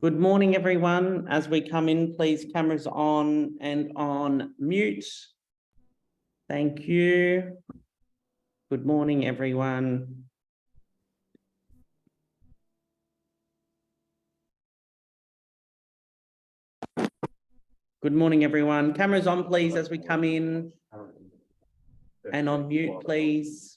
Good morning, everyone. As we come in, please, cameras on and on mute. Thank you. Good morning, everyone. Good morning, everyone. Cameras on, please, as we come in. And on mute, please.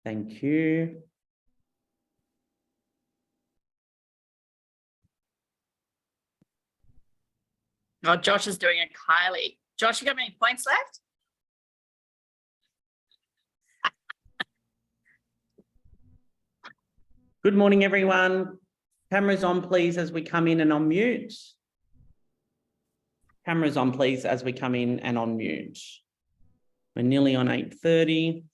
Thank you. Oh, Josh is doing a Kylie. Josh, you got any points left? Good morning, everyone. Cameras on, please, as we come in and on mute. Cameras on, please, as we come in and on mute. We're nearly on 8:30.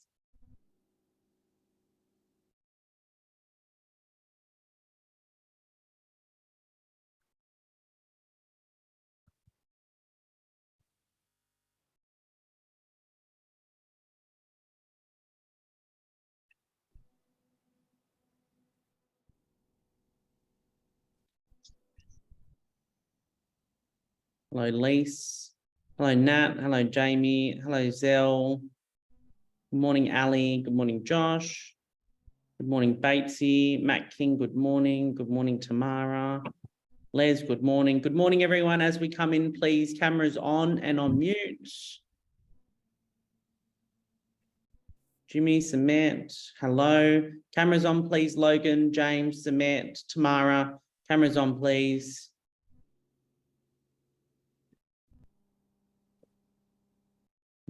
Hello, Lise. Hello, Nat. Hello, Jamie. Hello, Zell. Good morning, Ali. Good morning, Josh. Good morning, Batesy. Matt King, good morning. Good morning, Tamara. Les, good morning. Good morning, everyone. As we come in, please, cameras on and on mute. Jimmy, Samet, hello. Cameras on, please, Logan, James, Samet, Tamara. Cameras on, please.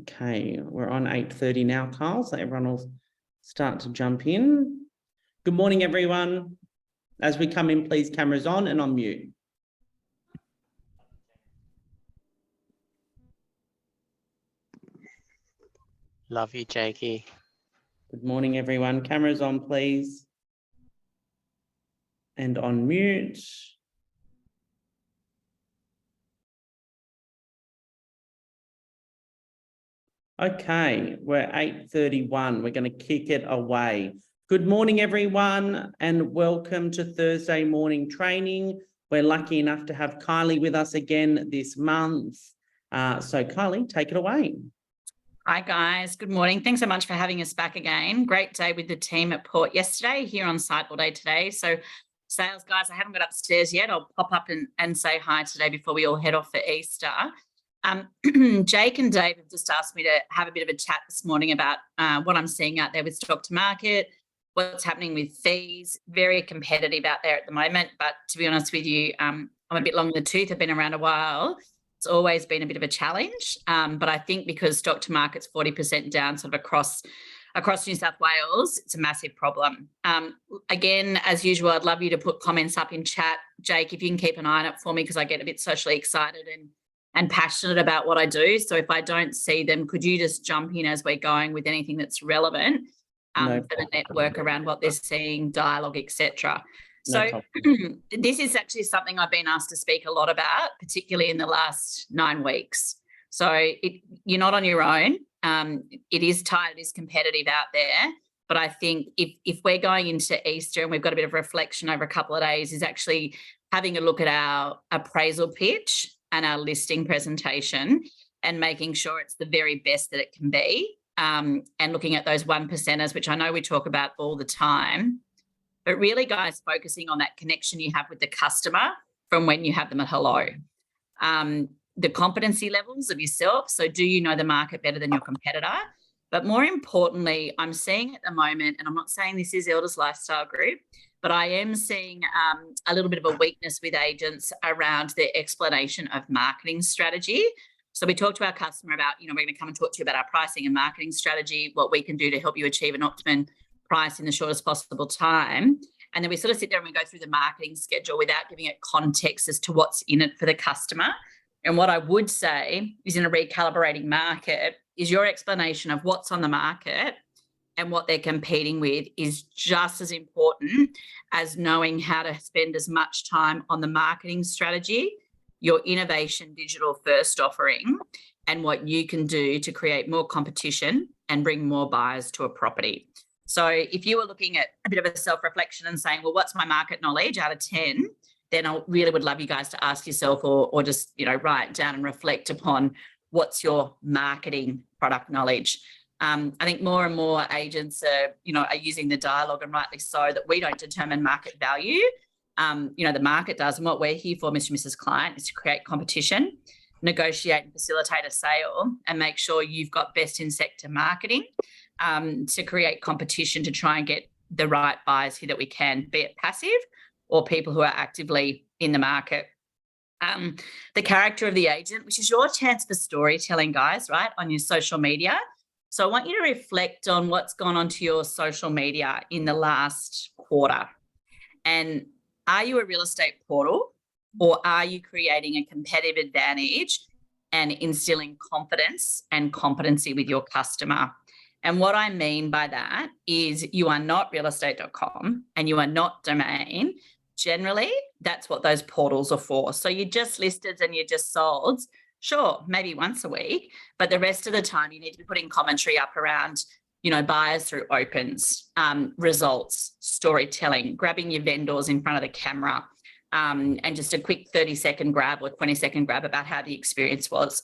Okay, we're on 8:30 now, Carl, so everyone will start to jump in. Good morning, everyone. As we come in, please, cameras on and on mute. Love you, Jakey. Good morning, everyone. Cameras on, please. And on mute. Okay, we're 8:31. We're going to kick it away. Good morning, everyone, and welcome to Thursday morning training. We're lucky enough to have Kylie with us again this month. So Kylie, take it away. Hi, guys. Good morning. Thanks so much for having us back again. Great day with the team at Port yesterday, here on site all day today. So sales guys, I haven't got upstairs yet. I'll pop up and say hi today before we all head off for Easter. Jake and Dave have just asked me to have a bit of a chat this morning about what I'm seeing out there with stock to market, what's happening with fees. Very competitive out there at the moment, but to be honest with you, I'm a bit long in the tooth. I've been around a while. It's always been a bit of a challenge, but I think because stock to market's 40% down sort of across New South Wales, it's a massive problem. Again, as usual, I'd love you to put comments up in chat. Jake, if you can keep an eye on it for me, because I get a bit socially excited and passionate about what I do. So if I don't see them, could you just jump in as we're going with anything that's relevant for the network around what they're seeing, dialogue, etc. So this is actually something I've been asked to speak a lot about, particularly in the last 9 weeks. So you're not on your own. It is tight, it is competitive out there, But I think if we're going into Easter and we've got a bit of reflection over a couple of days, is actually having a look at our appraisal pitch and our listing presentation and making sure it's the very best that it can be, and looking at those 1%ers, which I know we talk about all the time, but really, guys, focusing on that connection you have with the customer from when you have them at hello. The competency levels of yourself. So do you know the market better than your competitor? But more importantly, I'm seeing at the moment, and I'm not saying this is Elders Lifestyle Group, but I am seeing a little bit of a weakness with agents around their explanation of marketing strategy. So we talk to our customer about, we're going to come and talk to you about our pricing and marketing strategy, what we can do to help you achieve an optimum price in the shortest possible time. And then we sort of sit there and we go through the marketing schedule without giving it context as to what's in it for the customer. And what I would say is, in a recalibrating market, is your explanation of what's on the market and what they're competing with is just as important as knowing how to spend as much time on the marketing strategy, your innovation digital first offering, and what you can do to create more competition and bring more buyers to a property. So if you were looking at a bit of a self-reflection and saying, well, what's my market knowledge out of 10? Then I really would love you guys to ask yourself or just, write down and reflect upon what's your marketing product knowledge. I think more and more agents are using the dialogue, and rightly so, that we don't determine market value. The market does. And what we're here for, Mr. and Mrs. Client, is to create competition, negotiate and facilitate a sale, and make sure you've got best in sector marketing to create competition to try and get the right buyers here that we can, be it passive or people who are actively in the market. The character of the agent, which is your chance for storytelling, guys, right, on your social media. So I want you to reflect on what's gone onto your social media in the last quarter. And are you a real estate portal, or are you creating a competitive advantage and instilling confidence and competency with your customer? And what I mean by that is, you are not realestate.com and you are not Domain. Generally, that's what those portals are for. So you just listed and you just sold, sure, maybe once a week, but the rest of the time you need to be putting commentary up around, buyers through opens, results, storytelling, grabbing your vendors in front of the camera, and just a quick 30-second grab or 20-second grab about how the experience was,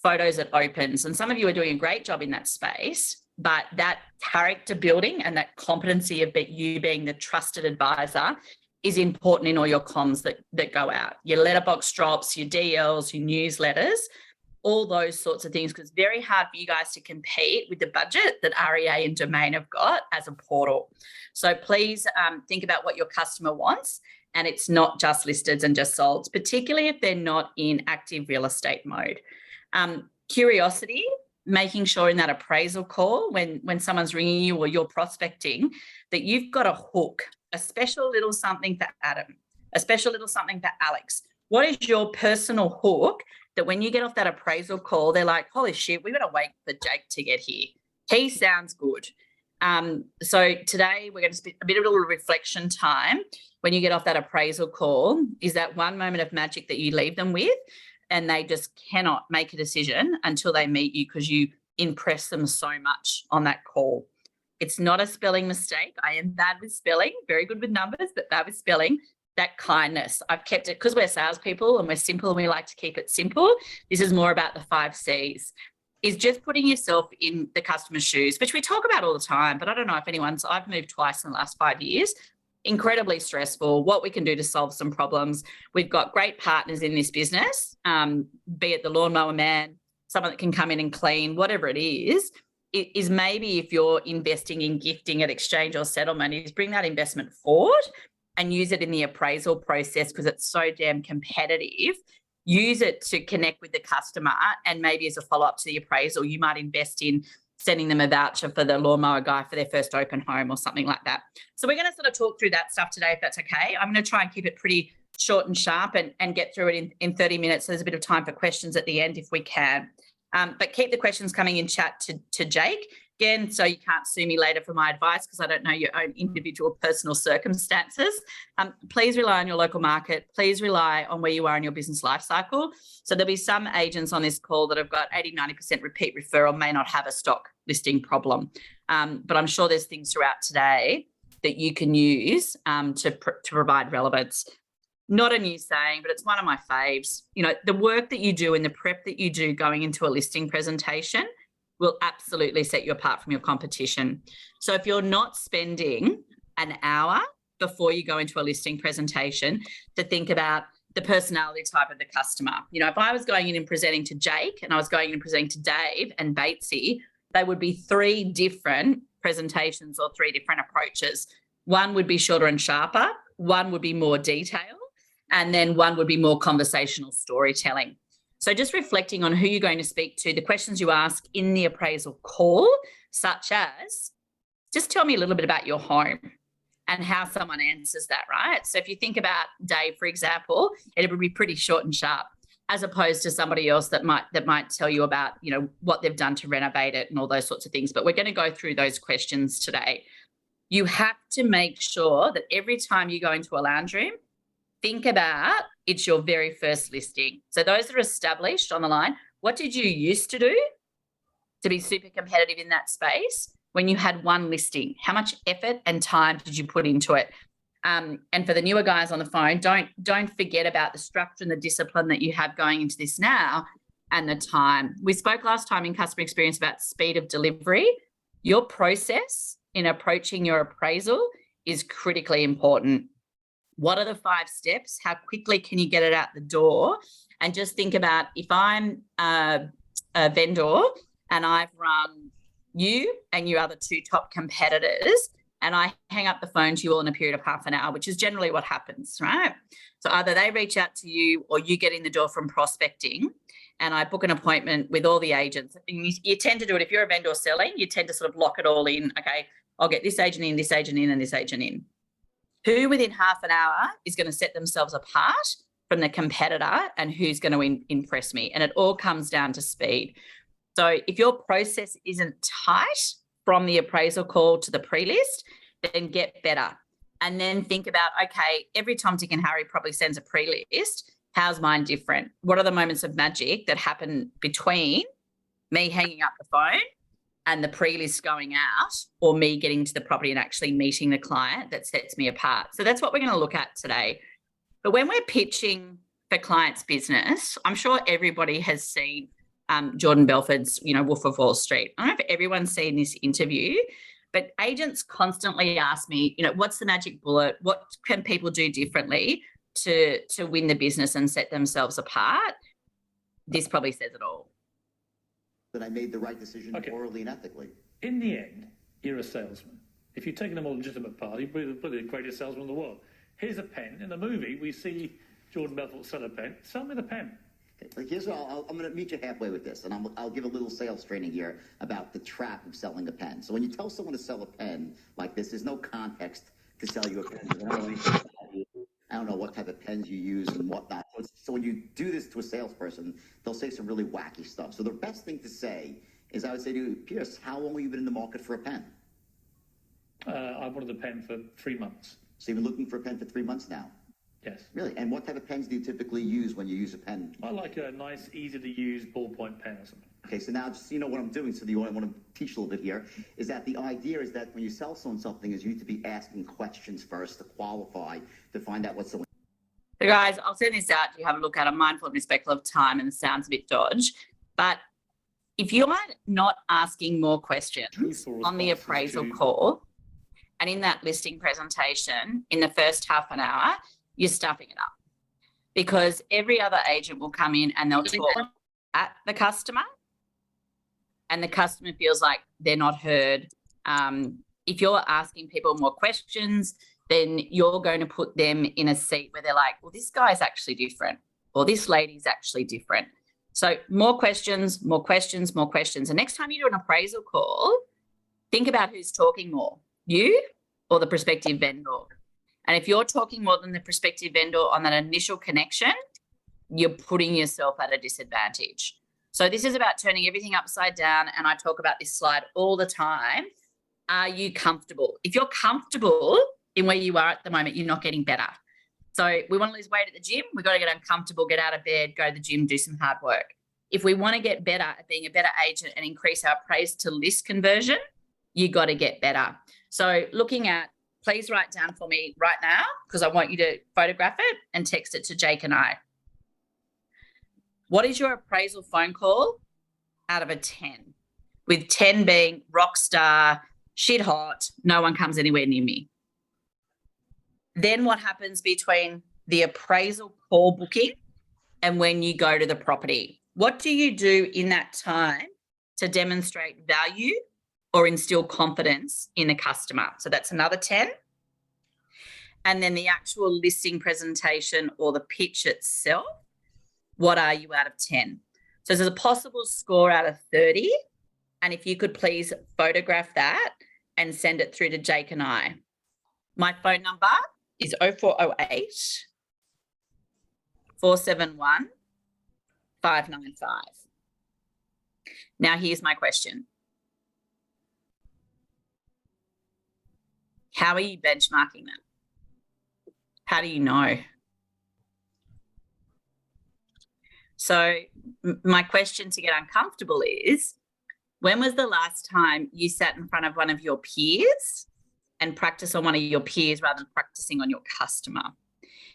photos at opens. And some of you are doing a great job in that space, but that character building and that competency of you being the trusted advisor is important in all your comms that go out, your letterbox drops, your DLs, your newsletters, all those sorts of things, because it's very hard for you guys to compete with the budget that REA and Domain have got as a portal. So please think about what your customer wants, and it's not just listeds and just solds, particularly if they're not in active real estate mode. Curiosity, making sure in that appraisal call when someone's ringing you or you're prospecting, that you've got a hook, a special little something for Adam, a special little something for Alex. What is your personal hook that when you get off that appraisal call, they're like, holy shit, we better wait for Jake to get here. He sounds good. So today we're going to spend a bit of a little reflection time when you get off that appraisal call. Is that one moment of magic that you leave them with, and they just cannot make a decision until they meet you because you impress them so much on that call. It's not a spelling mistake. I am bad with spelling, very good with numbers, but bad with spelling. That kindness, I've kept it because we're salespeople and we're simple and we like to keep it simple. This is more about the 5 C's, is just putting yourself in the customer's shoes, which we talk about all the time, but I don't know if I've moved twice in the last 5 years. Incredibly stressful, what we can do to solve some problems. We've got great partners in this business, be it the lawnmower man, someone that can come in and clean, whatever it is maybe if you're investing in gifting at exchange or settlement, is bring that investment forward and use it in the appraisal process because it's so damn competitive. Use it to connect with the customer, and maybe as a follow-up to the appraisal, you might invest in sending them a voucher for the lawnmower guy for their first open home or something like that. So we're going to sort of talk through that stuff today, if that's okay. I'm going to try and keep it pretty short and sharp and get through it in 30 minutes. So there's a bit of time for questions at the end if we can. But keep the questions coming in chat to Jake. Again, so you can't sue me later for my advice because I don't know your own individual personal circumstances. Please rely on your local market. Please rely on where you are in your business life cycle. So there'll be some agents on this call that have got 80, 90% repeat referral, may not have a stock listing problem. But I'm sure there's things throughout today that you can use to provide relevance. Not a new saying, but it's one of my faves. You know, the work that you do and the prep that you do going into a listing presentation will absolutely set you apart from your competition. So if you're not spending an hour before you go into a listing presentation to think about the personality type of the customer, you know, if I was going in and presenting to Jake and I was going in and presenting to Dave and Batesy, they would be 3 different presentations or 3 different approaches. One would be shorter and sharper, one would be more detailed, and then one would be more conversational storytelling. So just reflecting on who you're going to speak to, the questions you ask in the appraisal call, such as, just tell me a little bit about your home and how someone answers that, right? So if you think about Dave, for example, it would be pretty short and sharp, as opposed to somebody else that might tell you about, you know, what they've done to renovate it and all those sorts of things. But we're going to go through those questions today. You have to make sure that every time you go into a lounge room, think about it's your very first listing. So those that are established on the line, what did you used to do to be super competitive in that space when you had one listing? How much effort and time did you put into it? And for the newer guys on the phone, don't forget about the structure and the discipline that you have going into this now and the time. We spoke last time in customer experience about speed of delivery. Your process in approaching your appraisal is critically important. What are the 5 steps? How quickly can you get it out the door? And just think about, if I'm a vendor and I've run you and your other 2 top competitors, and I hang up the phone to you all in a period of half an hour, which is generally what happens, right? So either they reach out to you or you get in the door from prospecting, and I book an appointment with all the agents. And you tend to do it, if you're a vendor selling, you tend to sort of lock it all in. Okay, I'll get this agent in, this agent in, and this agent in. Who within half an hour is going to set themselves apart from the competitor and who's going to impress me? And it all comes down to speed. So if your process isn't tight from the appraisal call to the pre-list, then get better. And then think about, okay, every Tom, Dick and Harry probably sends a pre-list. How's mine different? What are the moments of magic that happen between me hanging up the phone and the pre-list going out, or me getting to the property and actually meeting the client that sets me apart? So that's what we're going to look at today. But when we're pitching for clients' business, I'm sure everybody has seen Jordan Belford's, you know, Wolf of Wall Street. I don't know if everyone's seen this interview, but agents constantly ask me, you know, what's the magic bullet? What can people do differently to win the business and set themselves apart? This probably says it all. That I made the right decision morally and ethically. In the end, you're a salesman. If you're taking a more legitimate path, you're probably the greatest salesman in the world. Here's a pen. In the movie, we see Jordan Belfort sell a pen. Sell me the pen. Like, here's what I'm going to meet you halfway with this, and I'll give a little sales training here about the trap of selling a pen. So when you tell someone to sell a pen like this, there's no context to sell you a pen. I don't know what type of pens you use and whatnot. So when you do this to a salesperson, they'll say some really wacky stuff. So the best thing to say is, I would say to you, Pierce, how long have you been in the market for a pen? I wanted a pen for 3 months. So you've been looking for a pen for 3 months now? Yes. Really? And what type of pens do you typically use when you use a pen? I like a nice, easy-to-use ballpoint pen or something. Okay, so now just so you know what I'm doing, so I want to teach a little bit here, is that the idea is that when you sell someone something, is you need to be asking questions first to qualify, to find out what someone... So guys, I'll send this out. You have a look at it. I'm mindful and respectful of time, and it sounds a bit dodge. But if you're not asking more questions on the appraisal call and in that listing presentation in the first half an hour, you're stuffing it up, because every other agent will come in and they'll talk at the customer, and the customer feels like they're not heard. If you're asking people more questions, then you're going to put them in a seat where they're like, well, this guy's actually different, or this lady's actually different. So more questions, more questions, more questions. And next time you do an appraisal call, think about who's talking more, you or the prospective vendor. And if you're talking more than the prospective vendor on that initial connection, you're putting yourself at a disadvantage. So this is about turning everything upside down, and I talk about this slide all the time. Are you comfortable? If you're comfortable in where you are at the moment, you're not getting better. So we want to lose weight at the gym, we've got to get uncomfortable, get out of bed, go to the gym, do some hard work. If we want to get better at being a better agent and increase our praise to list conversion, you got to get better. So looking at, please write down for me right now, because I want you to photograph it and text it to Jake and I. What is your appraisal phone call out of a 10? With 10 being rock star, shit hot, no one comes anywhere near me. Then what happens between the appraisal call booking and when you go to the property? What do you do in that time to demonstrate value or instill confidence in the customer? So that's another 10. And then the actual listing presentation or the pitch itself, what are you out of 10? So there's a possible score out of 30. And if you could please photograph that and send it through to Jake and I. My phone number is 0408 471 595. Now here's my question. How are you benchmarking that? How do you know? So my question to get uncomfortable is, when was the last time you sat in front of one of your peers and practiced on one of your peers rather than practicing on your customer?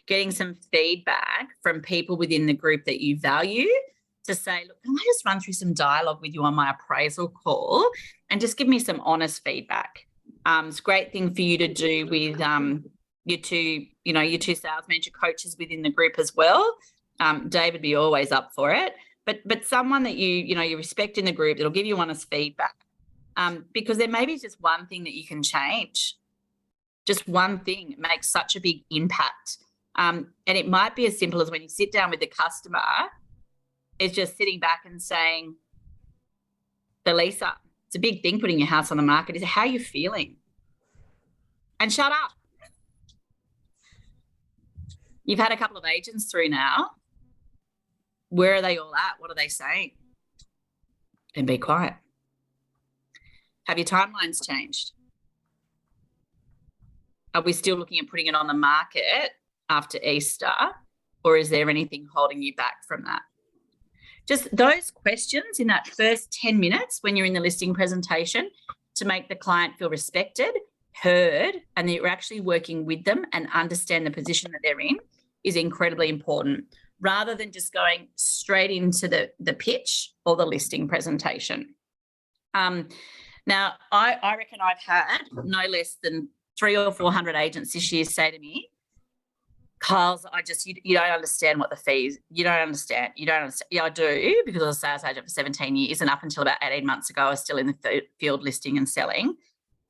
Getting some feedback from people within the group that you value to say, look, can I just run through some dialogue with you on my appraisal call and just give me some honest feedback? It's a great thing for you to do with your two sales manager coaches within the group as well. David be always up for it, but someone that you respect in the group that'll give you honest feedback, because there may be just one thing that you can change. Just one thing makes such a big impact. And it might be as simple as when you sit down with the customer, is just sitting back and saying, Belisa, it's a big thing putting your house on the market. Is how you feeling? And shut up. You've had a couple of agents through now. Where are they all at? What are they saying? And be quiet. Have your timelines changed? Are we still looking at putting it on the market after Easter, or is there anything holding you back from that? Just those questions in that first 10 minutes when you're in the listing presentation to make the client feel respected, heard, and that you're actually working with them and understand the position that they're in is incredibly important, rather than just going straight into the pitch or the listing presentation. Now, I reckon I've had no less than 300 or 400 agents this year say to me, Kyles, you don't understand what the fees, you don't understand. Yeah, I do, because I was a sales agent for 17 years, and up until about 18 months ago, I was still in the field listing and selling.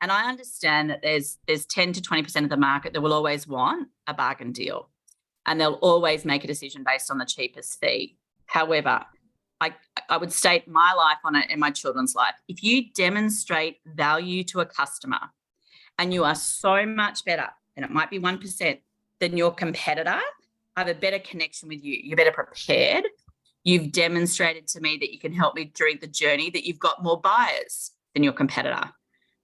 And I understand that there's 10 to 20% of the market that will always want a bargain deal, and they'll always make a decision based on the cheapest fee. However, I would stake my life on it and my children's life. If you demonstrate value to a customer and you are so much better, and it might be 1%, than your competitor, I have a better connection with you, you're better prepared, you've demonstrated to me that you can help me during the journey, that you've got more buyers than your competitor,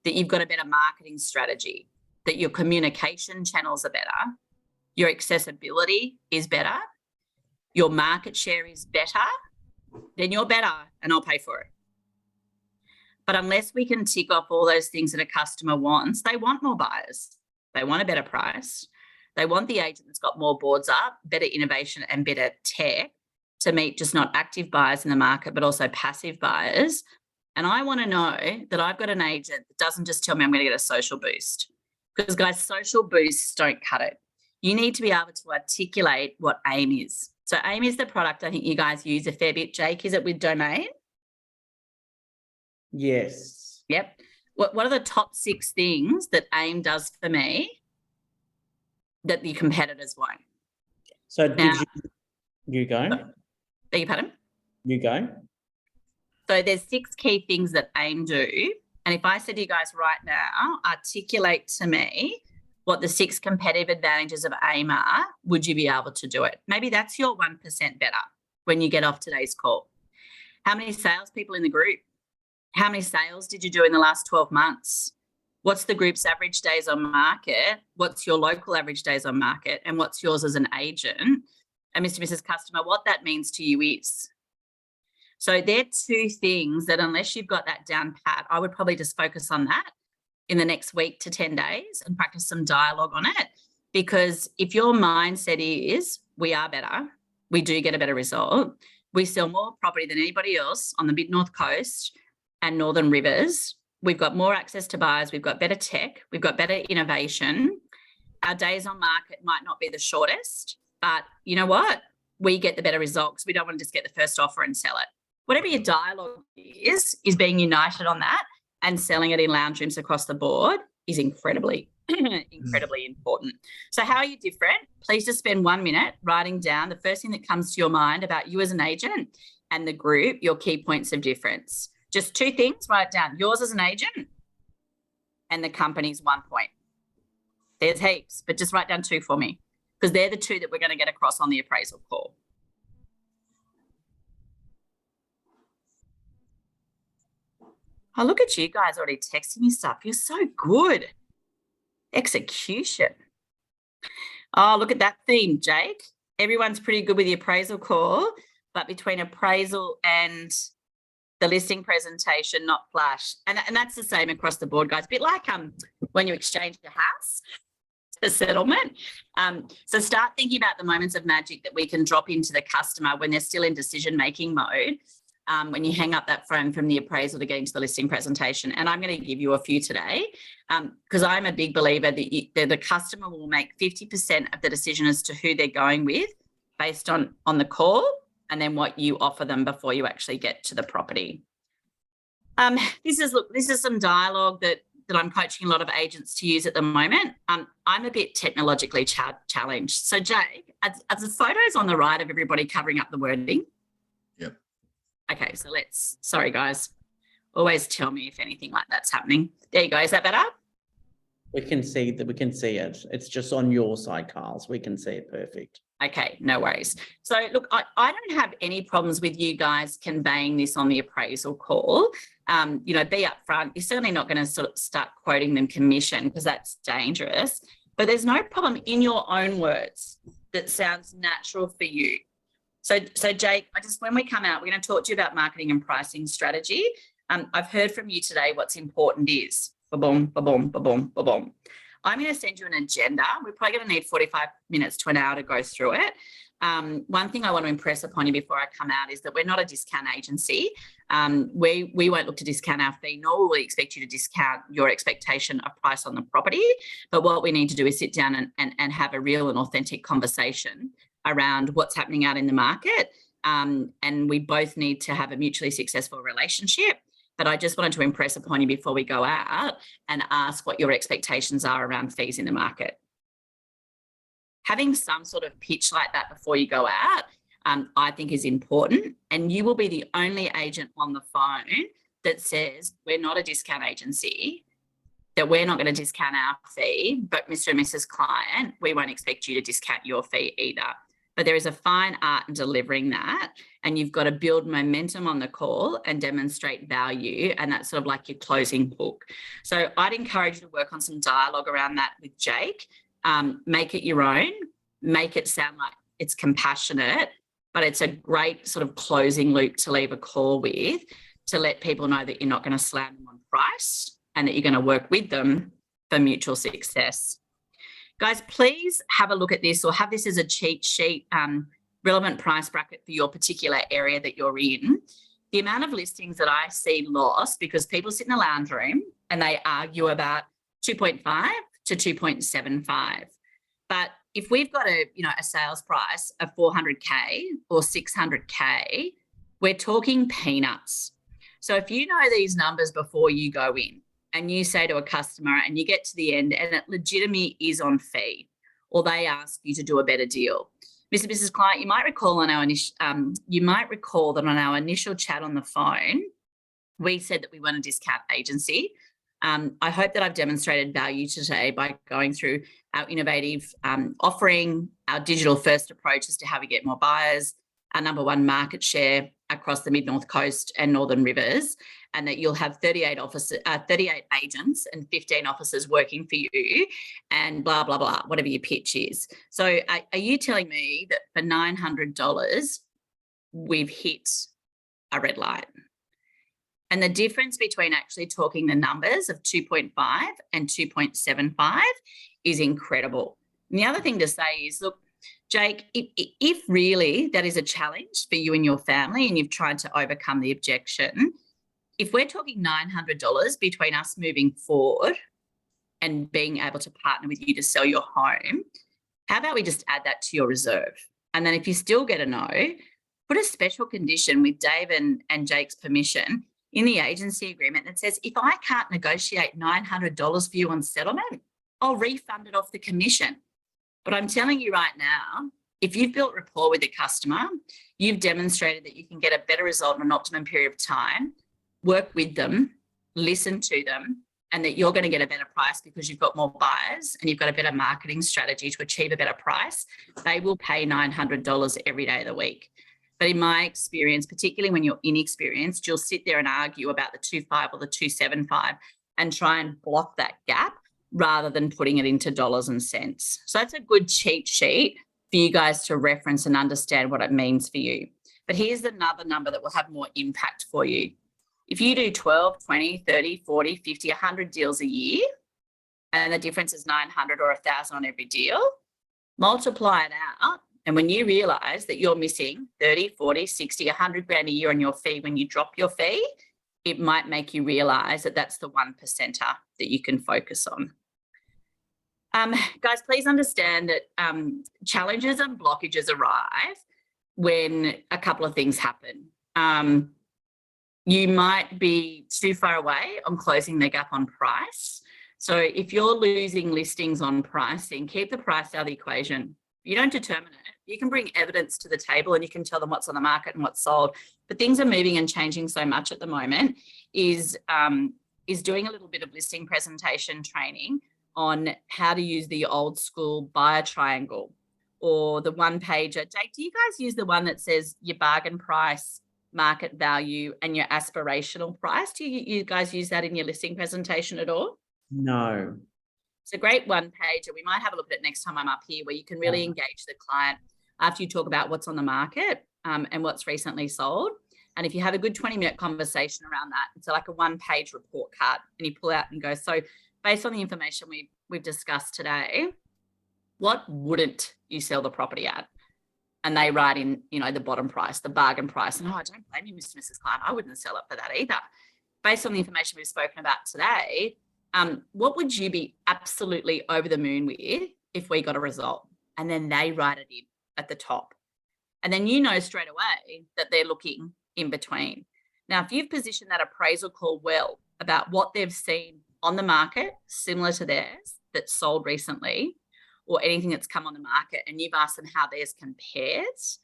that you've got a better marketing strategy, that your communication channels are better, your accessibility is better, your market share is better, then you're better and I'll pay for it. But unless we can tick off all those things that a customer wants, they want more buyers, they want a better price, they want the agent that's got more boards up, better innovation and better tech to meet just not active buyers in the market, but also passive buyers. And I want to know that I've got an agent that doesn't just tell me I'm going to get a social boost, because guys, social boosts don't cut it. You need to be able to articulate what AIM is. So AIM is the product I think you guys use a fair bit. Jake, is it with Domain? Yes. Yep. What are the top 6 things that AIM does for me that the competitors won't? So it gives you go. Beg your pardon? You go. So there's 6 key things that AIM do. And if I said to you guys right now, articulate to me what the 6 competitive advantages of AIM are, would you be able to do it? Maybe that's your 1% better when you get off today's call. How many salespeople in the group? How many sales did you do in the last 12 months? What's the group's average days on market? What's your local average days on market? And what's yours as an agent? And Mr. and Mrs. Customer, what that means to you is. So they're two things that unless you've got that down pat, I would probably just focus on that in the next week to 10 days and practice some dialogue on it. Because if your mindset is, we are better, we do get a better result, we sell more property than anybody else on the mid-north coast and northern rivers, we've got more access to buyers, we've got better tech, we've got better innovation, our days on market might not be the shortest, but you know what? We get the better results. We don't want to just get the first offer and sell it. Whatever your dialogue is being united on that and selling it in lounge rooms across the board is incredibly important. So how are you different? Please just spend 1 minute writing down the first thing that comes to your mind about you as an agent and the group, your key points of difference. Just 2 things, write it down. Yours as an agent and the company's 1 point. There's heaps, but just write down 2 for me because they're the 2 that we're going to get across on the appraisal call. Oh, look at you guys already texting me stuff. You're so good. Execution. Oh, look at that theme, Jake. Everyone's pretty good with the appraisal call, but between appraisal and the listing presentation, not flash. And that's the same across the board, guys. A bit like when you exchange your house, the settlement. So start thinking about the moments of magic that we can drop into the customer when they're still in decision-making mode. When you hang up that phone from the appraisal to get into the listing presentation. And I'm going to give you a few today because I'm a big believer that the customer will make 50% of the decision as to who they're going with based on the call and then what you offer them before you actually get to the property. This is some dialogue that I'm coaching a lot of agents to use at the moment. I'm a bit technologically challenged. So Jake, are the photos on the right of everybody covering up the wording? Yep. Okay, so sorry guys, always tell me if anything like that's happening. There you go, is that better? We can see it. It's just on your side, Carl, so we can see it perfect. Okay, no worries. So look, I don't have any problems with you guys conveying this on the appraisal call. Be upfront. You're certainly not going to sort of start quoting them commission because that's dangerous, but there's no problem in your own words that sounds natural for you. So Jake, when we come out, we're going to talk to you about marketing and pricing strategy. I've heard from you today what's important is, ba-boom, ba-boom, ba-boom, ba-boom. I'm going to send you an agenda. We're probably going to need 45 minutes to an hour to go through it. One thing I want to impress upon you before I come out is that we're not a discount agency. We won't look to discount our fee, nor will we expect you to discount your expectation of price on the property. But what we need to do is sit down and have a real and authentic conversation around what's happening out in the market. And we both need to have a mutually successful relationship. But I just wanted to impress upon you before we go out and ask what your expectations are around fees in the market. Having some sort of pitch like that before you go out, I think is important. And you will be the only agent on the phone that says, we're not a discount agency, that we're not going to discount our fee, but Mr. and Mrs. Client, we won't expect you to discount your fee either. But there is a fine art in delivering that, and you've got to build momentum on the call and demonstrate value, and that's sort of like your closing hook. So I'd encourage you to work on some dialogue around that with Jake. Make it your own, make it sound like it's compassionate, but it's a great sort of closing loop to leave a call with to let people know that you're not going to slam them on price and that you're going to work with them for mutual success. Guys, please have a look at this or have this as a cheat sheet, relevant price bracket for your particular area that you're in. The amount of listings that I see lost because people sit in a lounge room and they argue about 2.5 to 2.75. But if we've got a sales price of 400K or 600K, we're talking peanuts. So if you know these numbers before you go in, and you say to a customer and you get to the end and it legitimately is on fee, or they ask you to do a better deal. Mr. and Mrs. Client, you might recall that on our initial chat on the phone, we said that we weren't a discount agency. I hope that I've demonstrated value today by going through our innovative offering, our digital first approach as to how we get more buyers, our number one market share, across the Mid-North Coast and Northern Rivers, and that you'll have 38 agents and 15 officers working for you, and blah, blah, blah, whatever your pitch is. So are you telling me that for $900, we've hit a red light? And the difference between actually talking the numbers of 2.5 and 2.75 is incredible. And the other thing to say is, look, Jake, if really that is a challenge for you and your family and you've tried to overcome the objection, if we're talking $900 between us moving forward and being able to partner with you to sell your home, how about we just add that to your reserve? And then if you still get a no, put a special condition with Dave and Jake's permission in the agency agreement that says, if I can't negotiate $900 for you on settlement, I'll refund it off the commission. But I'm telling you right now, if you've built rapport with the customer, you've demonstrated that you can get a better result in an optimum period of time, work with them, listen to them, and that you're going to get a better price because you've got more buyers and you've got a better marketing strategy to achieve a better price, they will pay $900 every day of the week. But in my experience, particularly when you're inexperienced, you'll sit there and argue about the 2.5 or the 2.75 and try and block that gap rather than putting it into dollars and cents. So that's a good cheat sheet for you guys to reference and understand what it means for you. But here's another number that will have more impact for you. If you do 12, 20, 30, 40, 50, 100 deals a year, and the difference is 900 or 1,000 on every deal, multiply it out. And when you realize that you're missing 30, 40, 60, 100 grand a year on your fee when you drop your fee, it might make you realize that that's the 1%er that you can focus on. Guys, please understand that challenges and blockages arrive when a couple of things happen. You might be too far away on closing the gap on price. So if you're losing listings on pricing, keep the price out of the equation. You don't determine it. You can bring evidence to the table and you can tell them what's on the market and what's sold. But things are moving and changing so much at the moment is doing a little bit of listing presentation training on how to use the old school buyer triangle or the one pager. Jake, do you guys use the one that says your bargain price, market value, and your aspirational price? Do you guys use that in your listing presentation at all? No. It's a great one pager. We might have a look at it next time I'm up here, where you can really engage the client after you talk about what's on the market and what's recently sold. And if you have a good 20-minute conversation around that, it's like a one-page report card, and you pull out and go, so based on the information we've discussed today, what wouldn't you sell the property at? And they write in, the bottom price, the bargain price. And I don't blame you, Mr. and Mrs. Client. I wouldn't sell it for that either. Based on the information we've spoken about today, what would you be absolutely over the moon with if we got a result? And then they write it in at the top. And then you know straight away that they're looking in between. Now, if you've positioned that appraisal call well about what they've seen on the market, similar to theirs, that's sold recently, or anything that's come on the market, and you've asked them how theirs compares,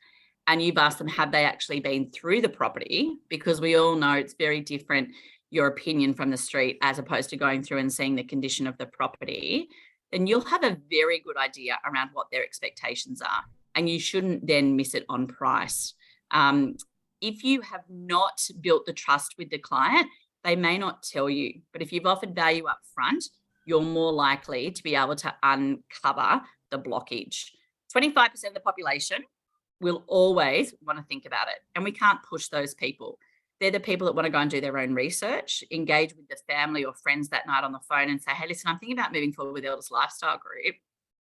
and you've asked them, have they actually been through the property? Because we all know it's very different, your opinion from the street, as opposed to going through and seeing the condition of the property, then you'll have a very good idea around what their expectations are. And you shouldn't then miss it on price. If you have not built the trust with the client, they may not tell you. But if you've offered value up front, you're more likely to be able to uncover the blockage. 25% of the population will always want to think about it. And we can't push those people. They're the people that want to go and do their own research, engage with the family or friends that night on the phone and say, hey, listen, I'm thinking about moving forward with Elders Lifestyle Group.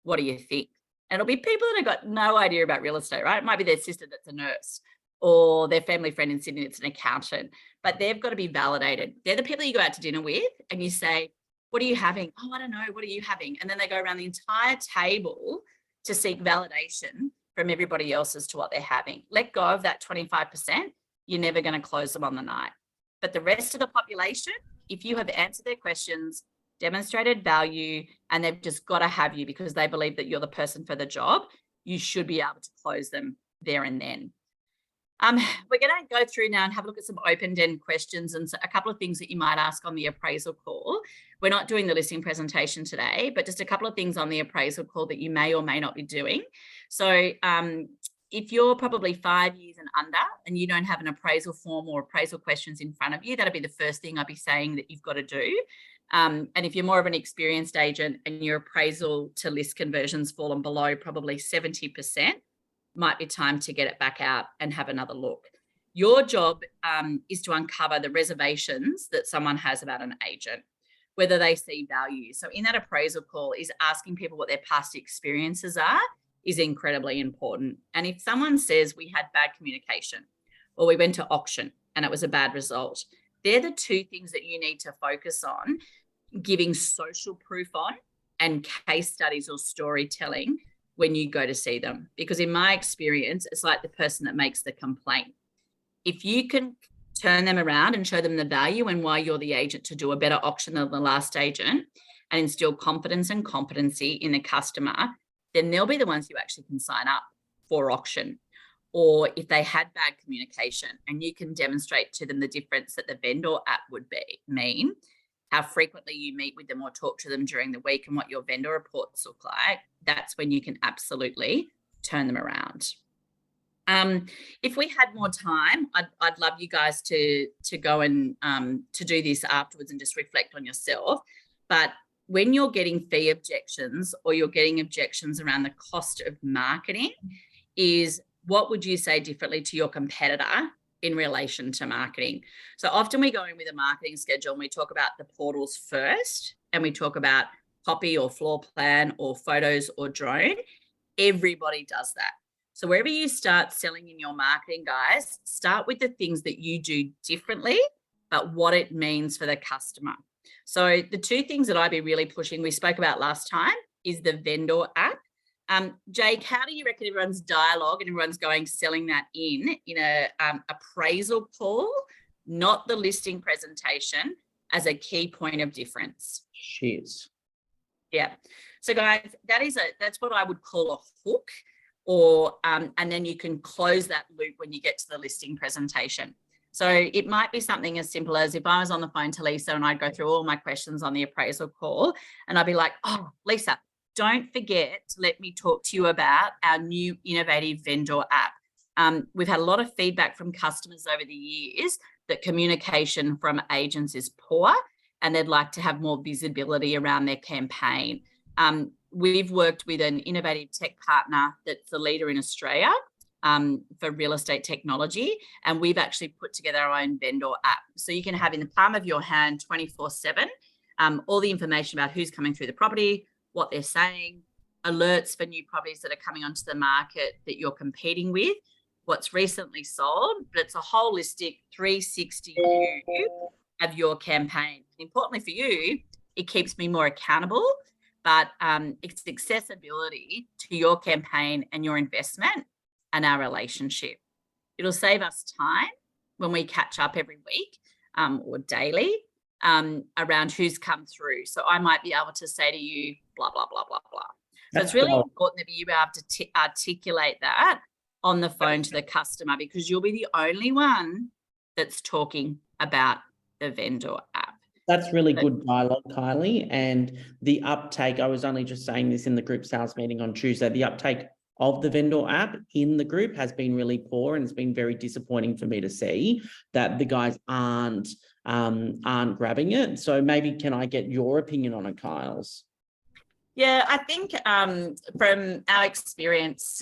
What do you think? And it'll be people that have got no idea about real estate, right? It might be their sister that's a nurse or their family friend in Sydney that's an accountant, but they've got to be validated. They're the people you go out to dinner with and you say, what are you having? Oh, I don't know. What are you having? And then they go around the entire table to seek validation from everybody else as to what they're having. Let go of that 25%. You're never going to close them on the night. But the rest of the population, if you have answered their questions, demonstrated value, and they've just got to have you because they believe that you're the person for the job, you should be able to close them there and then. We're going to go through now and have a look at some open-ended questions and a couple of things that you might ask on the appraisal call. We're not doing the listing presentation today, but just a couple of things on the appraisal call that you may or may not be doing. So if you're probably 5 years and under and you don't have an appraisal form or appraisal questions in front of you, that'll be the first thing I'd be saying that you've got to do. And if you're more of an experienced agent and your appraisal to list conversions fallen below probably 70%, might be time to get it back out and have another look. Your job is to uncover the reservations that someone has about an agent, whether they see value. So in that appraisal call is asking people what their past experiences are is incredibly important. And if someone says we had bad communication or we went to auction and it was a bad result, they're the two things that you need to focus on giving social proof on and case studies or storytelling when you go to see them. Because in my experience, it's like the person that makes the complaint. If you can turn them around and show them the value and why you're the agent to do a better auction than the last agent and instill confidence and competency in the customer, then they'll be the ones who actually can sign up for auction. Or if they had bad communication and you can demonstrate to them the difference that the vendor app would mean, how frequently you meet with them or talk to them during the week and what your vendor reports look like, that's when you can absolutely turn them around. If we had more time, I'd love you guys to go and to do this afterwards and just reflect on yourself. But when you're getting fee objections or you're getting objections around the cost of marketing, is what would you say differently to your competitor in relation to marketing? So often we go in with a marketing schedule and we talk about the portals first and we talk about copy or floor plan or photos or drone. Everybody does that. So wherever you start selling in your marketing, guys, start with the things that you do differently, but what it means for the customer. So the two things that I'd be really pushing, we spoke about last time, is the vendor app. Jake, how do you reckon everyone's dialogue and everyone's going selling that in a appraisal call, not the listing presentation, as a key point of difference? Cheers. Yeah. So guys, that's what I would call a hook, or and then you can close that loop when you get to the listing presentation. So it might be something as simple as if I was on the phone to Lisa and I'd go through all my questions on the appraisal call and I'd be like, oh, Lisa, don't forget to let me talk to you about our new innovative vendor app. We've had a lot of feedback from customers over the years that communication from agents is poor and they'd like to have more visibility around their campaign. We've worked with an innovative tech partner that's the leader in Australia for real estate technology, and we've actually put together our own vendor app. So you can have in the palm of your hand 24/7 all the information about who's coming through the property, what they're saying, alerts for new properties that are coming onto the market that you're competing with, what's recently sold, but it's a holistic 360 view of your campaign. Importantly for you, it keeps me more accountable, but it's accessibility to your campaign and your investment and our relationship. It'll save us time when we catch up every week or daily around who's come through. So I might be able to say to you, blah, blah, blah, blah, blah. So it's really important that you be able to articulate that on the phone to the customer, because you'll be the only one that's talking about the vendor app. That's really good dialogue, Kylie. And the uptake, I was only just saying this in the group sales meeting on Tuesday, the uptake of the vendor app in the group has been really poor, and it's been very disappointing for me to see that the guys aren't grabbing it. So maybe can I get your opinion on it, Kyle's? Yeah, I think from our experience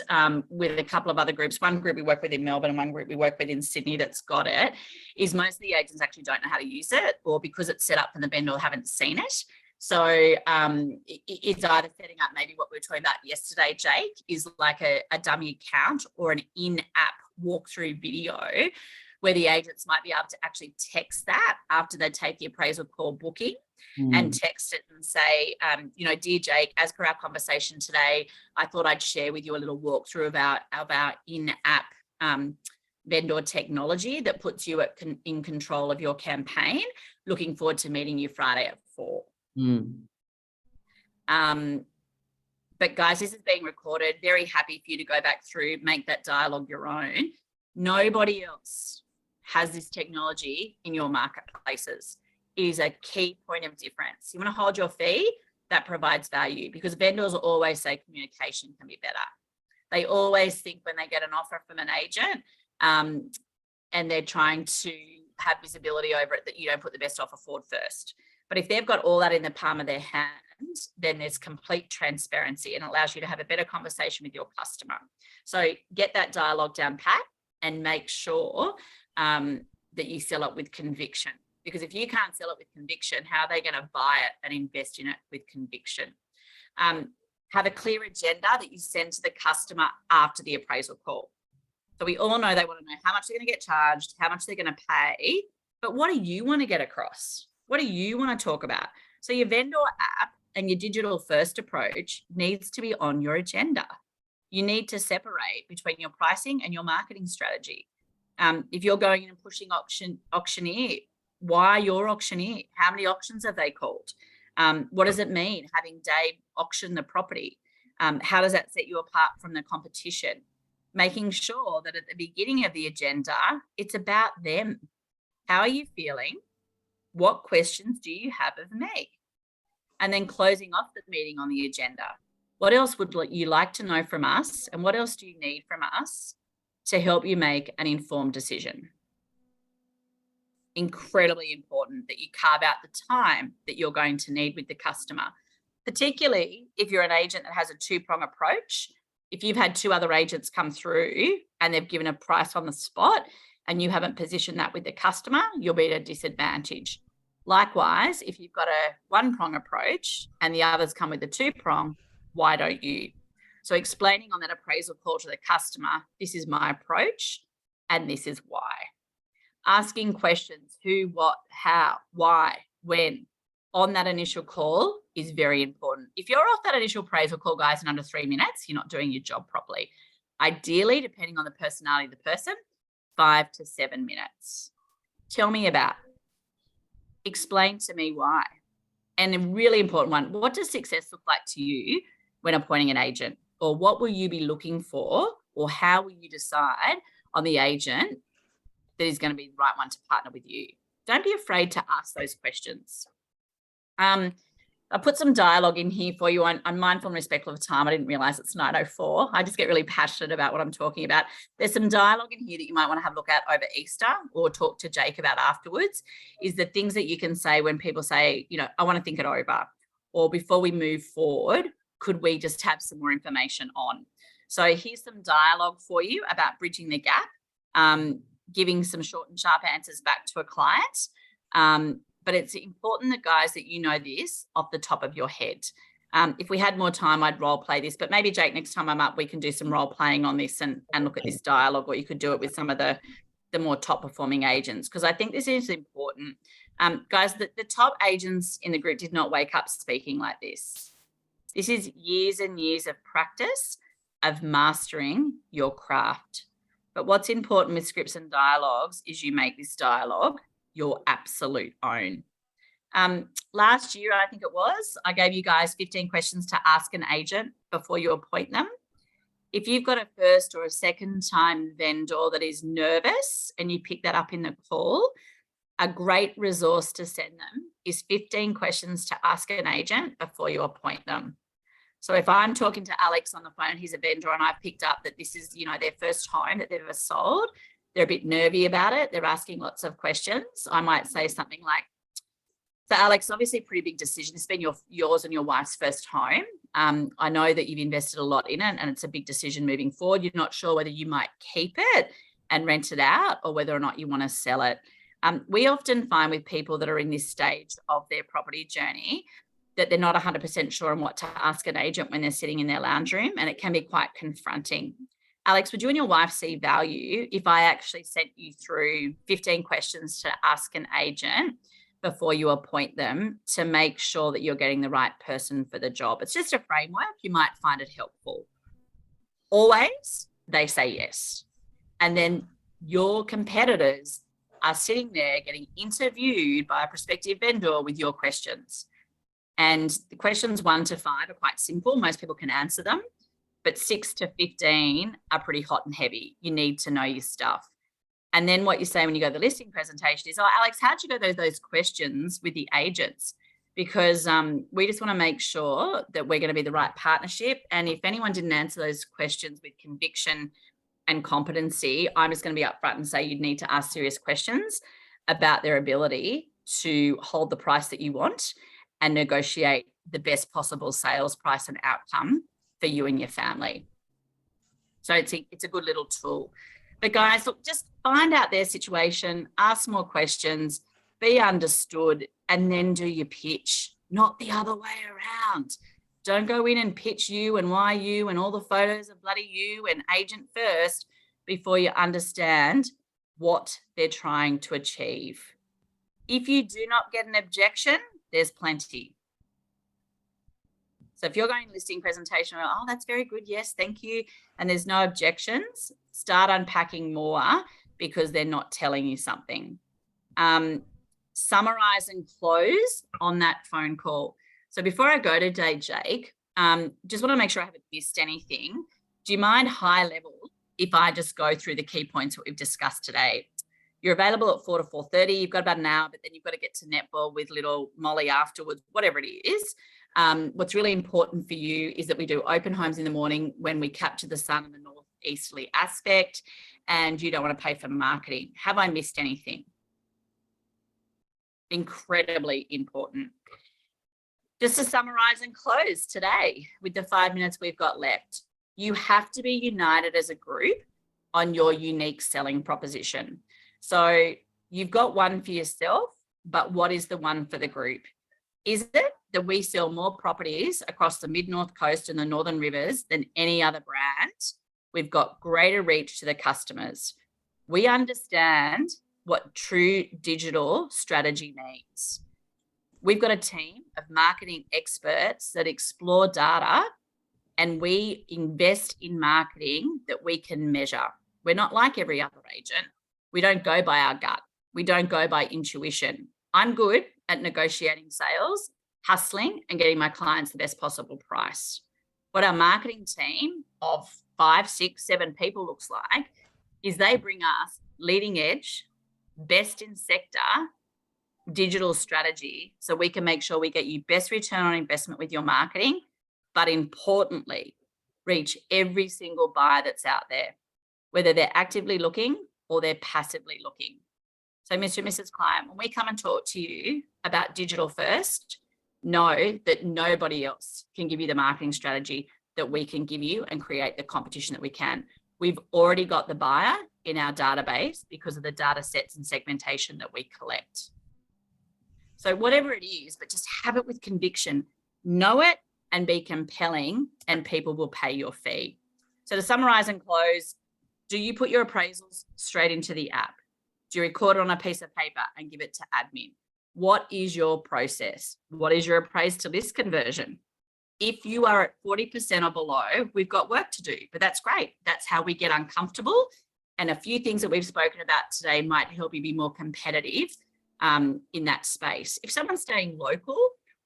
with a couple of other groups, one group we work with in Melbourne and one group we work with in Sydney that's got it, is most of the agents actually don't know how to use it, or because it's set up for the vendor haven't seen it. So it's either setting up maybe what we were talking about yesterday, Jake, is like a dummy account or an in-app walkthrough video where the agents might be able to actually text that after they take the appraisal call booking and text it and say, dear Jake, as per our conversation today, I thought I'd share with you a little walkthrough about our in-app vendor technology that puts you in control of your campaign. Looking forward to meeting you Friday at 4. But guys, this is being recorded. Very happy for you to go back through, make that dialogue your own. Nobody else has this technology in your marketplaces. It is a key point of difference. You want to hold your fee, that provides value, because vendors always say communication can be better. They always think when they get an offer from an agent and they're trying to have visibility over it that you don't put the best offer forward first. But if they've got all that in the palm of their hand, then there's complete transparency and allows you to have a better conversation with your customer. So get that dialogue down pat and make sure that you sell it with conviction. Because if you can't sell it with conviction, how are they going to buy it and invest in it with conviction? Have a clear agenda that you send to the customer after the appraisal call. So we all know they want to know how much they're going to get charged, how much they're going to pay, but what do you want to get across? What do you want to talk about? So your vendor app and your digital first approach needs to be on your agenda. You need to separate between your pricing and your marketing strategy. If you're going in and pushing auctioneer, why your auctioneer? How many auctions have they called? What does it mean having Dave auction the property? How does that set you apart from the competition? Making sure that at the beginning of the agenda, it's about them. How are you feeling? What questions do you have of me? And then closing off the meeting on the agenda. What else would you like to know from us? And what else do you need from us to help you make an informed decision? Incredibly important that you carve out the time that you're going to need with the customer, particularly if you're an agent that has a two-prong approach. If you've had two other agents come through and they've given a price on the spot and you haven't positioned that with the customer, you'll be at a disadvantage. Likewise, if you've got a one-prong approach and the others come with a two-prong, why don't you? So explaining on that appraisal call to the customer, this is my approach and this is why. Asking questions, who, what, how, why, when, on that initial call is very important. If you're off that initial appraisal call, guys, in under 3 minutes, you're not doing your job properly. Ideally, depending on the personality of the person, 5 to 7 minutes. Tell me about. Explain to me why. And a really important one, what does success look like to you when appointing an agent? Or what will you be looking for? Or how will you decide on the agent that is going to be the right one to partner with you? Don't be afraid to ask those questions. I put some dialogue in here for you. I'm mindful and respectful of time. I didn't realize it's 9:04. I just get really passionate about what I'm talking about. There's some dialogue in here that you might want to have a look at over Easter or talk to Jake about afterwards, is the things that you can say when people say, you know, I want to think it over, or before we move forward, could we just have some more information on? So here's some dialogue for you about bridging the gap, giving some short and sharp answers back to a client. But it's important that, guys, that you know this off the top of your head. If we had more time, I'd role play this, but maybe, Jake, next time I'm up, we can do some role playing on this and look at this dialogue, or you could do it with some of the more top performing agents, because I think this is important. Guys, the top agents in the group did not wake up speaking like this. This is years and years of practice of mastering your craft. But what's important with scripts and dialogues is you make this dialogue your absolute own. Last year, I think it was, I gave you guys 15 questions to ask an agent before you appoint them. If you've got a first or a second time vendor that is nervous and you pick that up in the call, a great resource to send them is 15 questions to ask an agent before you appoint them. So if I'm talking to Alex on the phone, he's a vendor, and I've picked up that this is, you know, their first home that they've ever sold, they're a bit nervy about it, they're asking lots of questions, I might say something like, so Alex, obviously a pretty big decision. It's been yours and your wife's first home. I know that you've invested a lot in it and it's a big decision moving forward. You're not sure whether you might keep it and rent it out or whether or not you want to sell it. We often find with people that are in this stage of their property journey that they're not 100% sure on what to ask an agent when they're sitting in their lounge room, and it can be quite confronting. Alex, would you and your wife see value if I actually sent you through 15 questions to ask an agent before you appoint them to make sure that you're getting the right person for the job? It's just a framework. You might find it helpful. Always, they say yes. And then your competitors are sitting there getting interviewed by a prospective vendor with your questions. And the questions 1 to 5 are quite simple. Most people can answer them. But 6 to 15 are pretty hot and heavy. You need to know your stuff. And then what you say when you go to the listing presentation is, oh, Alex, how'd you go those questions with the agents? because we just want to make sure that we're going to be the right partnership. And if anyone didn't answer those questions with conviction and competency, I'm just going to be upfront and say you'd need to ask serious questions about their ability to hold the price that you want and negotiate the best possible sales price and outcome for you and your family. So it's a good little tool. But guys, look, just find out their situation, ask more questions, be understood, and then do your pitch, not the other way around. Don't go in and pitch you and why you and all the photos of bloody you and agent first before you understand what they're trying to achieve. If you do not get an objection, there's plenty. So if you're going listing presentation, oh, that's very good. Yes, thank you. And there's no objections, start unpacking more because they're not telling you something. Summarize and close on that phone call. So before I go today, Jake, just want to make sure I haven't missed anything. Do you mind high level if I just go through the key points that we've discussed today? You're available at 4 to 4:30. You've got about an hour, but then you've got to get to netball with little Molly afterwards, whatever it is. What's really important for you is that we do open homes in the morning when we capture the sun in the northeasterly aspect, and you don't want to pay for marketing. Have I missed anything? Incredibly important. Just to summarize and close today with the 5 minutes we've got left, you have to be united as a group on your unique selling proposition. So you've got one for yourself, but what is the one for the group? Is it that we sell more properties across the mid-north coast and the northern rivers than any other brand? We've got greater reach to the customers. We understand what true digital strategy means. We've got a team of marketing experts that explore data, and we invest in marketing that we can measure. We're not like every other agent. We don't go by our gut. We don't go by intuition. I'm good at negotiating sales, hustling, and getting my clients the best possible price. What our marketing team of 5, 6, 7 people looks like is they bring us leading edge, best in sector digital strategy so we can make sure we get you best return on investment with your marketing, but importantly, reach every single buyer that's out there, whether they're actively looking or they're passively looking. So Mr. and Mrs. Client, when we come and talk to you about digital first, know that nobody else can give you the marketing strategy that we can give you and create the competition that we can. We've already got the buyer in our database because of the data sets and segmentation that we collect. So whatever it is, but just have it with conviction, know it and be compelling, and people will pay your fee. So to summarize and close, do you put your appraisals straight into the app? Do you record it on a piece of paper and give it to admin? What is your process? What is your appraised to list conversion? If you are at 40% or below, we've got work to do, but that's great. That's how we get uncomfortable. And a few things that we've spoken about today might help you be more competitive in that space. If someone's staying local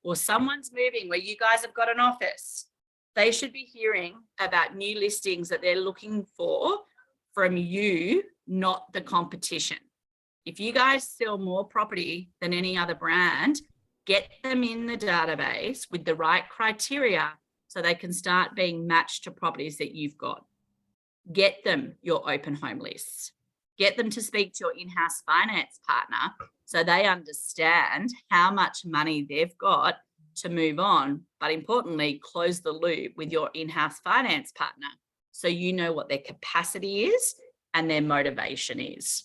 or someone's moving where you guys have got an office, they should be hearing about new listings that they're looking for from you, not the competition. If you guys sell more property than any other brand, get them in the database with the right criteria so they can start being matched to properties that you've got. Get them your open home lists. Get them to speak to your in-house finance partner so they understand how much money they've got to move on, but importantly, close the loop with your in-house finance partner so you know what their capacity is and their motivation is.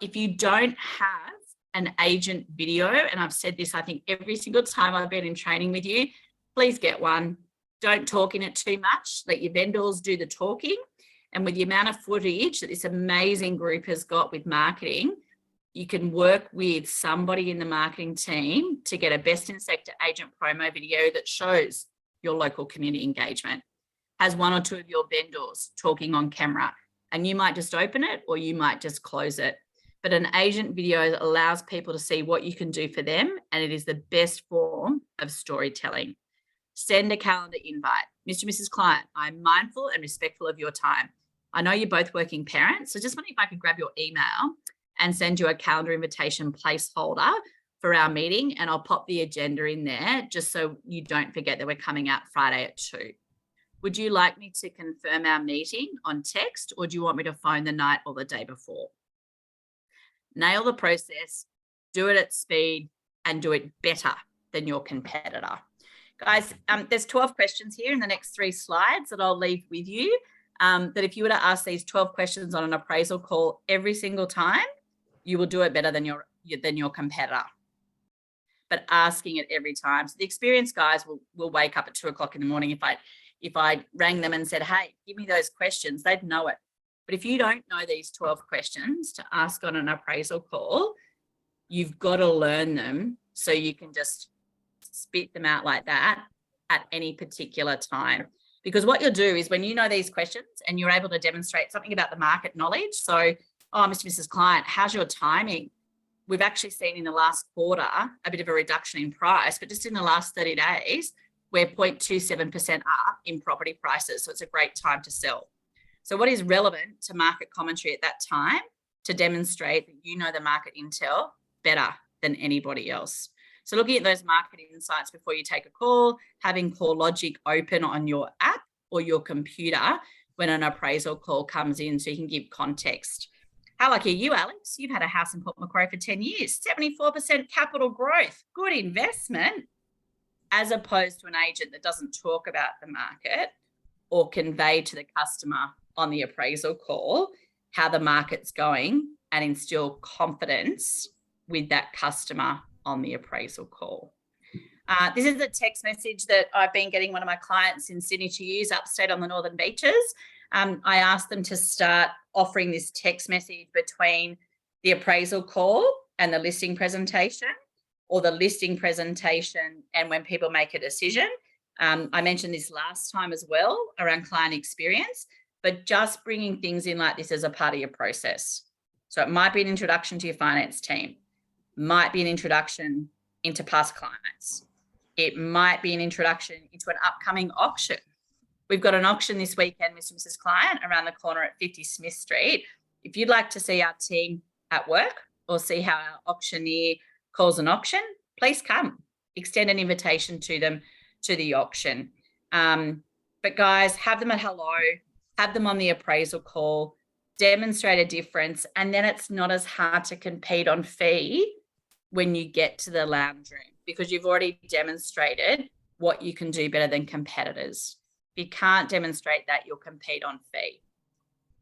If you don't have an agent video, and I've said this, I think every single time I've been in training with you, please get one. Don't talk in it too much. Let your vendors do the talking. And with the amount of footage that this amazing group has got with marketing, you can work with somebody in the marketing team to get a best in sector agent promo video that shows your local community engagement, has 1 or 2 of your vendors talking on camera, and you might just open it or you might just close it. But an agent video allows people to see what you can do for them, and it is the best form of storytelling. Send a calendar invite. Mr. and Mrs. Client, I'm mindful and respectful of your time. I know you're both working parents, so just wondering if I could grab your email and send you a calendar invitation placeholder for for our meeting, and I'll pop the agenda in there just so you don't forget that we're coming out Friday at 2. Would you like me to confirm our meeting on text, or do you want me to phone the night or the day before? Nail the process, do it at speed, and do it better than your competitor. Guys, there's 12 questions here in the next 3 slides that I'll leave with you, that if you were to ask these 12 questions on an appraisal call every single time, you will do it better than your competitor. But asking it every time. So the experienced guys will wake up at 2 o'clock in the morning. If I rang them and said, hey, give me those questions, they'd know it. But if you don't know these 12 questions to ask on an appraisal call, you've got to learn them so you can just spit them out like that at any particular time. Because what you'll do is when you know these questions and you're able to demonstrate something about the market knowledge. So, oh, Mr. and Mrs. Client, how's your timing? We've actually seen in the last quarter a bit of a reduction in price, but just in the last 30 days, we're 0.27% up in property prices. So it's a great time to sell. So what is relevant to market commentary at that time to demonstrate that you know the market intel better than anybody else? So looking at those market insights before you take a call, having CoreLogic open on your app or your computer when an appraisal call comes in so you can give context. How lucky are you, Alex? You've had a house in Port Macquarie for 10 years, 74% capital growth, good investment, as opposed to an agent that doesn't talk about the market or convey to the customer on the appraisal call how the market's going and instill confidence with that customer on the appraisal call. This is a text message that I've been getting one of my clients in Sydney to use upstate on the Northern Beaches. I asked them to start offering this text message between the appraisal call and the listing presentation, or the listing presentation and when people make a decision. I mentioned this last time as well around client experience, but just bringing things in like this as a part of your process. So it might be an introduction to your finance team, might be an introduction into past clients. It might be an introduction into an upcoming auction. We've got an auction this weekend, Mr. and Mrs. Client, around the corner at 50 Smith Street. If you'd like to see our team at work or see how our auctioneer calls an auction, please come. Extend an invitation to them to the auction. But guys, have them at hello, have them on the appraisal call, demonstrate a difference, and then it's not as hard to compete on fee when you get to the lounge room because you've already demonstrated what you can do better than competitors. If you can't demonstrate that, you'll compete on fee.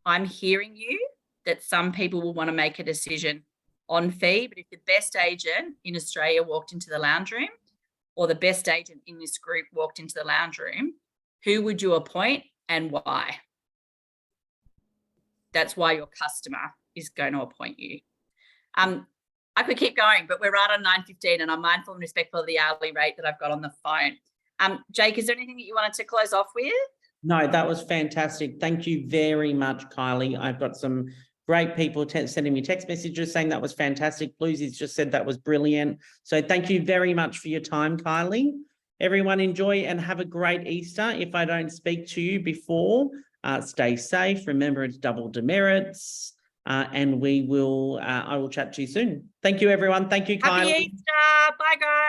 I'm hearing you that some people will want to make a decision on fee, but if the best agent in Australia walked into the lounge room or the best agent in this group walked into the lounge room, who would you appoint and why? That's why your customer is going to appoint you. I could keep going, but we're right on 9:15 and I'm mindful and respectful of the hourly rate that I've got on the phone. Jake, is there anything that you wanted to close off with? No, that was fantastic. Thank you very much, Kylie. I've got some great people sending me text messages saying that was fantastic. Bluesy's just said that was brilliant. So thank you very much for your time, Kylie. Everyone enjoy and have a great Easter. If I don't speak to you before, stay safe. Remember, it's double demerits. And I will chat to you soon. Thank you, everyone. Thank you, Kylie. Happy Easter. Bye, guys.